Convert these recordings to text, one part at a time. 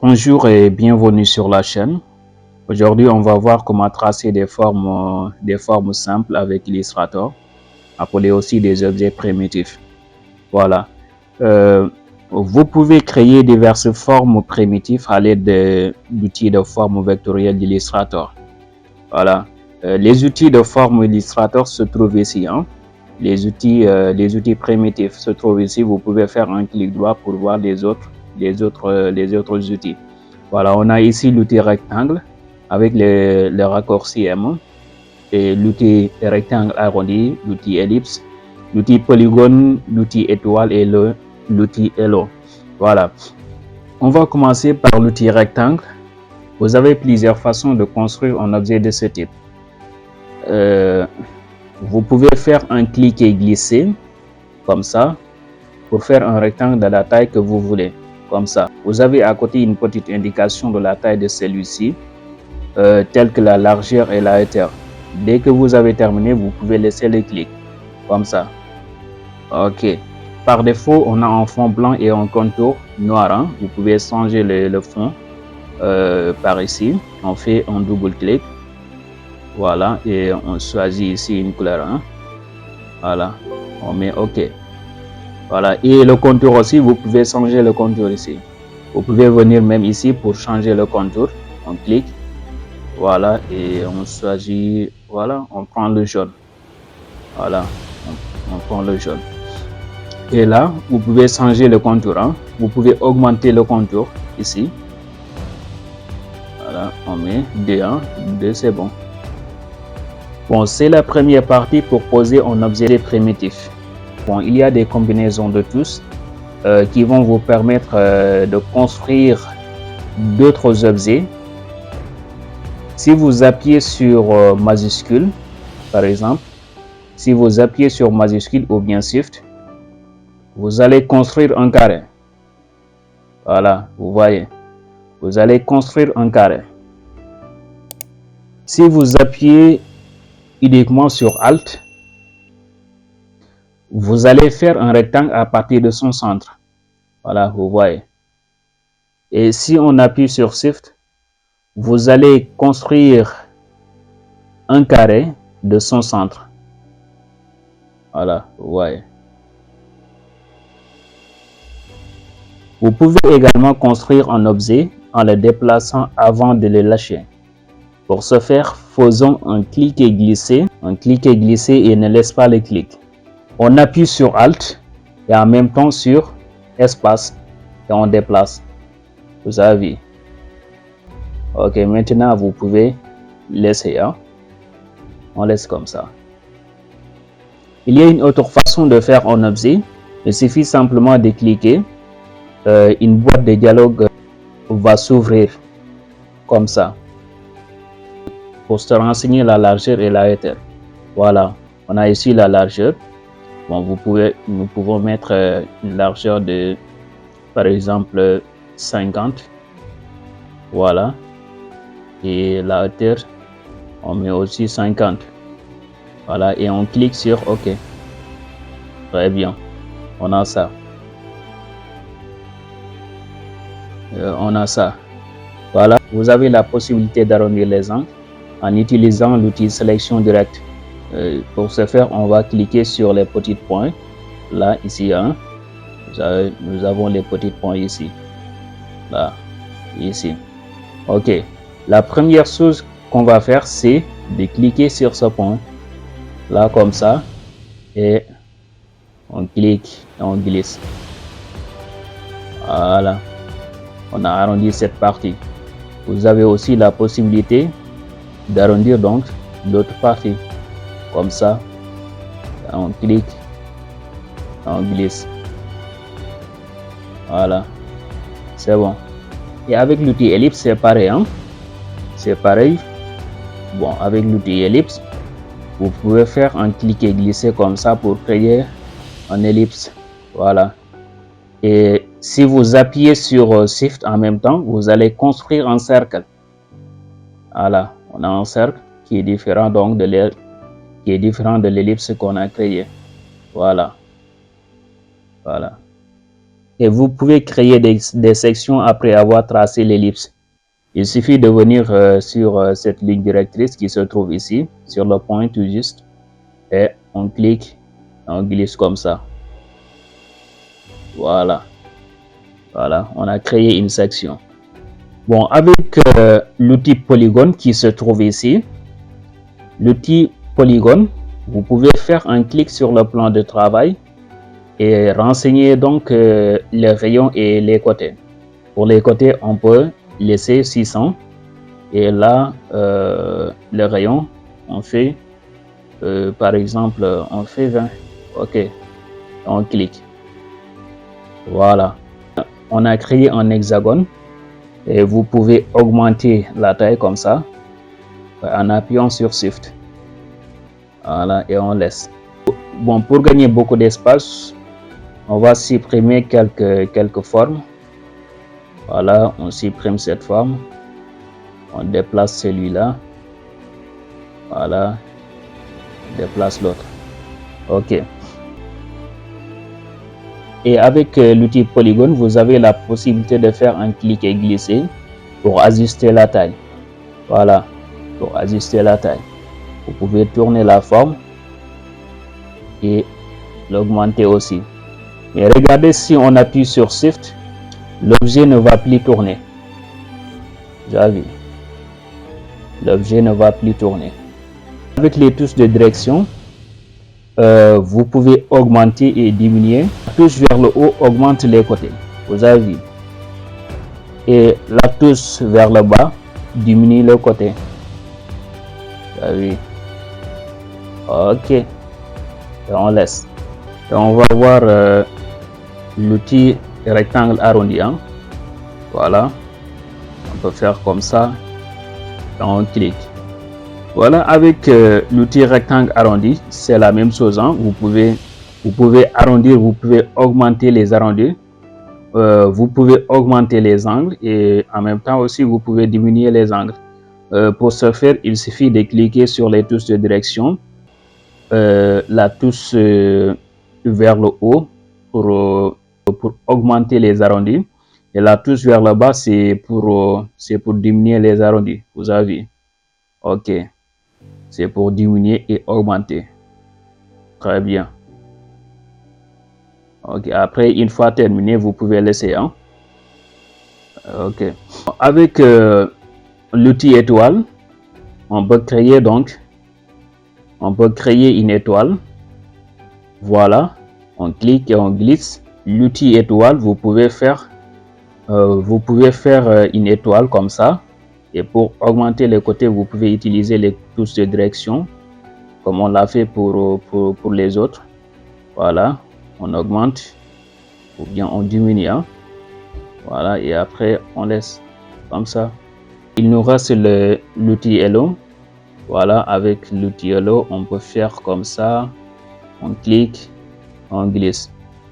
Bonjour et bienvenue sur la chaîne. Aujourd'hui, on va voir comment tracer des formes simples avec Illustrator, appelées aussi des objets primitifs. Voilà. Vous pouvez créer diverses formes primitives à l'aide d'outils de forme vectorielle d'Illustrator. Voilà. Les outils de forme Illustrator se trouvent ici. Les outils primitifs se trouvent ici. Vous pouvez faire un clic droit pour voir les autres outils. Voilà, on a ici l'outil rectangle avec le raccourci M, et l'outil rectangle arrondi, l'outil ellipse, l'outil polygone, l'outil étoile et l'outil Hello. Voilà. On va commencer par l'outil rectangle. Vous avez plusieurs façons de construire un objet de ce type. Vous pouvez faire un clic et glisser comme ça pour faire un rectangle de la taille que vous voulez. Comme ça, vous avez à côté une petite indication de la taille de celui-ci, telle que la largeur et la hauteur. Dès que vous avez terminé, vous pouvez laisser le clic, comme ça. Ok. Par défaut, on a un fond blanc et un contour noir. Vous pouvez changer le fond par ici. On fait un double clic. Voilà, et on choisit ici une couleur. Voilà, on met OK. Voilà, et le contour aussi, vous pouvez changer le contour ici. Vous pouvez venir même ici pour changer le contour. On clique, voilà, et on choisit, voilà, on prend le jaune. Voilà, on prend le jaune. Et là, vous pouvez changer le contour. Vous pouvez augmenter le contour ici. Voilà, on met 2, c'est bon. Bon, c'est la première partie pour poser un objet primitif. Bon, il y a des combinaisons de tous qui vont vous permettre de construire d'autres objets. Si vous appuyez sur majuscule, par exemple, si vous appuyez sur majuscule ou bien shift, vous allez construire un carré. Voilà, vous voyez, vous allez construire un carré. Si vous appuyez uniquement sur Alt, vous allez faire un rectangle à partir de son centre. Voilà, vous voyez. Et si on appuie sur Shift, vous allez construire un carré de son centre. Voilà, vous voyez. Vous pouvez également construire un objet en le déplaçant avant de le lâcher. Pour ce faire, faisons un clic et glisser et ne laisse pas le clic. On appuie sur Alt et en même temps sur Espace et on déplace. Vous avez vu. Ok, maintenant vous pouvez laisser. On laisse comme ça. Il y a une autre façon de faire un objet. Il suffit simplement de cliquer. Une boîte de dialogue va s'ouvrir comme ça pour se renseigner la largeur et la hauteur. Voilà, on a ici la largeur. Bon, nous pouvons mettre une largeur de, par exemple, 50. Voilà. Et la hauteur, on met aussi 50. Voilà, et on clique sur OK. Très bien. On a ça. On a ça. Voilà. Vous avez la possibilité d'arrondir les angles en utilisant l'outil sélection directe. Pour ce faire, on va cliquer sur les petits points. Là, ici, nous avons les petits points ici. Là, ici. OK. La première chose qu'on va faire, c'est de cliquer sur ce point. Là, comme ça. Et on clique et on glisse. Voilà. On a arrondi cette partie. Vous avez aussi la possibilité d'arrondir donc l'autre partie. Comme ça, on clique, on glisse. Voilà, c'est bon. Et avec l'outil ellipse, c'est pareil. C'est pareil. Bon, avec l'outil ellipse, vous pouvez faire un cliquer glisser comme ça pour créer une ellipse. Voilà. Et si vous appuyez sur Shift en même temps, vous allez construire un cercle. Voilà, on a un cercle qui est différent donc de l'ellipse qu'on a créé. Voilà. Voilà. Et vous pouvez créer des sections après avoir tracé l'ellipse. Il suffit de venir sur cette ligne directrice qui se trouve ici, sur le point tout juste, et on clique, on glisse comme ça. Voilà. Voilà, on a créé une section. Bon, avec l'outil polygone qui se trouve ici, l'outil polygone, vous pouvez faire un clic sur le plan de travail et renseigner donc les rayons et les côtés. Pour les côtés, on peut laisser 600 et là, le rayon, on fait, par exemple, on fait 20. Ok, on clique. Voilà. On a créé un hexagone et vous pouvez augmenter la taille comme ça en appuyant sur Shift. Voilà, et on laisse. Bon, pour gagner beaucoup d'espace, on va supprimer quelques formes. Voilà, on supprime cette forme. On déplace celui-là. Voilà, on déplace l'autre. Ok. Et avec l'outil polygone, vous avez la possibilité de faire un clic et glisser pour ajuster la taille. Voilà, pour ajuster la taille. Vous pouvez tourner la forme et l'augmenter aussi. Mais regardez, si on appuie sur Shift, l'objet ne va plus tourner. Vous avez vu, l'objet ne va plus tourner. Avec les touches de direction, vous pouvez augmenter et diminuer. La touche vers le haut augmente les côtés. Vous avez vu. Et la touche vers le bas diminue le côté. Vous avez vu. Ok. Et on laisse. Et on va voir l'outil rectangle arrondi. Hein. Voilà. On peut faire comme ça. Et on clique. Voilà, avec l'outil rectangle arrondi, c'est la même chose. Hein. Vous pouvez arrondir, vous pouvez augmenter les arrondis, vous pouvez augmenter les angles et en même temps aussi vous pouvez diminuer les angles. Pour ce faire, il suffit de cliquer sur les touches de direction, la touche vers le haut pour augmenter les arrondis et la touche vers le bas c'est pour diminuer les arrondis. Vous avez vu? Ok. C'est pour diminuer et augmenter. Très bien. Ok, après, une fois terminé, vous pouvez laisser. Hein? Ok. Avec l'outil étoile, on peut créer une étoile. Voilà. On clique et on glisse. L'outil étoile, vous pouvez faire une étoile comme ça. Et pour augmenter les côtés, vous pouvez utiliser les touches de direction, comme on l'a fait pour les autres. Voilà, on augmente ou bien on diminue. Hein. Voilà, et après on laisse comme ça. Il nous reste l'outil Hello. Voilà, avec l'outil Hello, on peut faire comme ça. On clique, on glisse.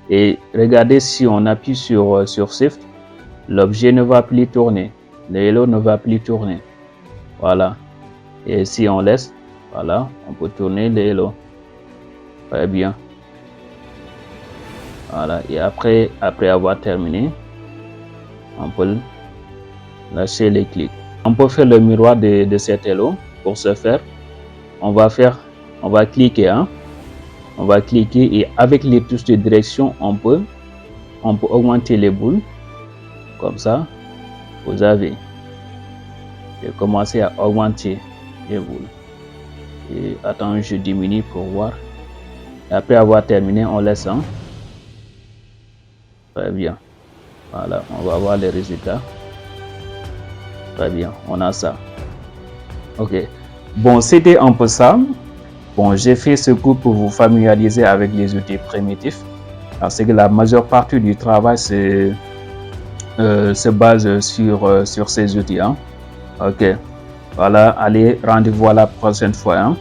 Et regardez, si on appuie sur Shift, l'objet ne va plus tourner. Le Hello ne va plus tourner. Voilà. Et si on laisse, voilà, on peut tourner le Hello. Très bien. Voilà. Et après avoir terminé, on peut lâcher les clics. On peut faire le miroir de cet Hello. Pour ce faire, on va cliquer. Hein. On va cliquer et avec les touches de direction, on peut augmenter les boules. Comme ça. Vous avez commencé à augmenter les boules. Et attends, je diminue pour voir. Et après avoir terminé, on laisse. Hein. Très bien. Voilà, on va voir les résultats. Très bien, on a ça. Ok. Bon, c'était un peu ça. Bon, j'ai fait ce cours pour vous familiariser avec les outils primitifs. Parce que la majeure partie du travail se base sur ces outils. Hein. Ok. Voilà, allez, rendez-vous à la prochaine fois. Hein.